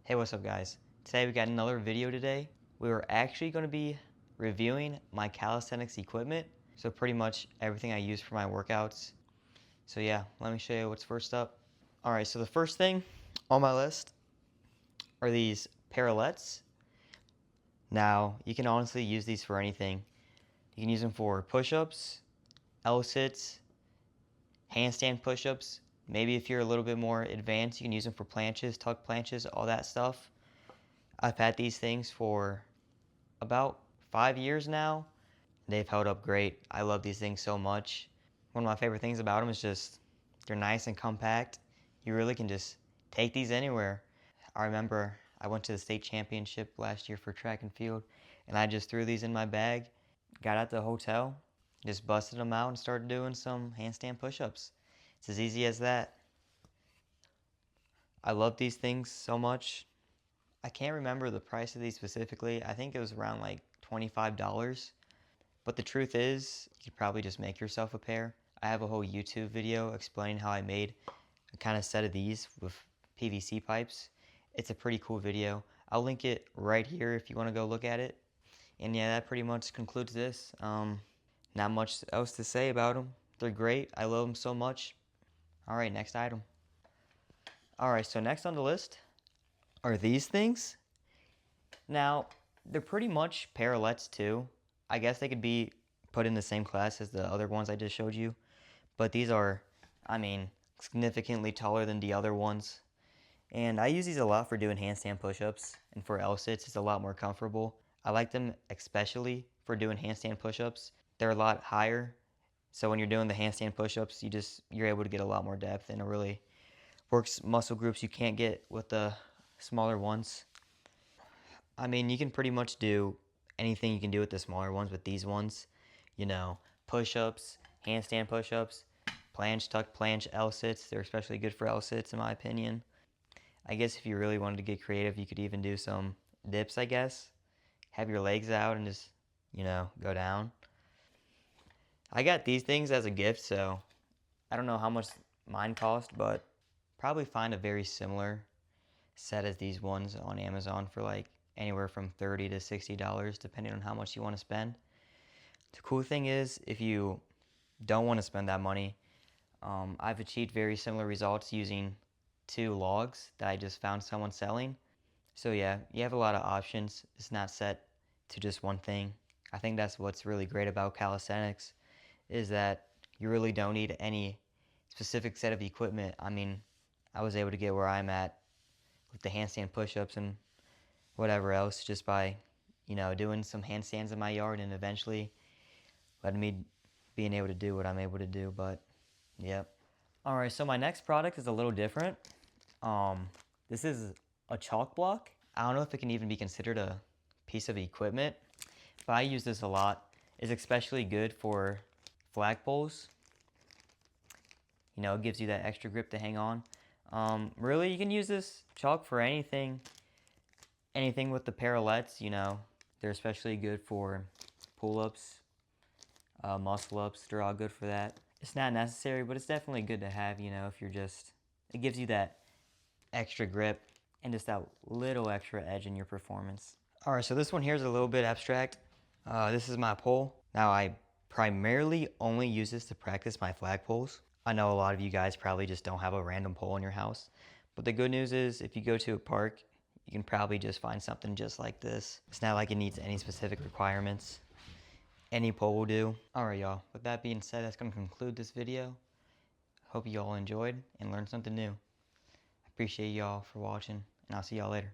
Hey, what's up guys? Today we got another video today. We were actually going to be reviewing my calisthenics equipment. So pretty much everything I use for my workouts. So yeah, let me show you what's first up. Alright, so the first thing on my list are these parallettes. Now, you can honestly use these for anything. You can use them for push-ups, L-sits, handstand push-ups. Maybe if you're a little bit more advanced, you can use them for planches, tuck planches, all that stuff. I've had these things for about 5 years now. They've held up great. I love these things so much. One of my favorite things about them is just they're nice and compact. You really can just take these anywhere. I remember I went to the state championship last year for track and field, and I just threw these in my bag, got out the hotel, just busted them out and started doing some handstand push-ups. It's as easy as that. I love these things so much. I can't remember the price of these specifically. I think it was around like $25. But the truth is, you could probably just make yourself a pair. I have a whole YouTube video explaining how I made a kind of set of these with PVC pipes. It's a pretty cool video. I'll link it right here if you want to go look at it. And yeah, that pretty much concludes this. Not much else to say about them. They're great. I love them so much. Alright, next item. Alright, so next on the list are these things. Now, they're pretty much parallettes too. I guess they could be put in the same class as the other ones I just showed you. But these are, significantly taller than the other ones. And I use these a lot for doing handstand push-ups. And for L-sits, it's a lot more comfortable. I like them especially for doing handstand push-ups. They're a lot higher. So when you're doing the handstand push-ups, you're able to get a lot more depth, and it really works muscle groups you can't get with the smaller ones. You can pretty much do anything you can do with the smaller ones with these ones. You know, push-ups, handstand push-ups, planche, tuck planche, L-sits. They're especially good for L-sits in my opinion. I guess if you really wanted to get creative, you could even do some dips, I guess. Have your legs out and just, go down. I got these things as a gift, so I don't know how much mine cost, but probably find a very similar set as these ones on Amazon for like anywhere from $30 to $60, depending on how much you want to spend. The cool thing is, if you don't want to spend that money, I've achieved very similar results using 2 logs that I just found someone selling. So yeah, you have a lot of options. It's not set to just one thing. I think that's what's really great about calisthenics, is that you really don't need any specific set of equipment. I was able to get where I'm at with the handstand push-ups and whatever else just by, doing some handstands in my yard and eventually letting me being able to do what I'm able to do. But yep. Alright, so my next product is a little different. This is a chalk block. I don't know if it can even be considered a piece of equipment, but I use this a lot. It's especially good for flagpoles. It gives you that extra grip to hang on. Really, you can use this chalk for anything. Anything with the parallettes, they're especially good for pull-ups, muscle-ups. They're all good for that. It's not necessary, but it's definitely good to have, if you're just... It gives you that extra grip and just that little extra edge in your performance. Alright, so this one here is a little bit abstract. This is my pole. Now, I primarily only use this to practice my flagpoles. I know a lot of you guys probably just don't have a random pole in your house. But the good news is, if you go to a park, you can probably just find something just like this. It's not like it needs any specific requirements. Any pole will do. Alright y'all, with that being said, that's going to conclude this video. Hope you all enjoyed and learned something new. I appreciate y'all for watching, and I'll see y'all later.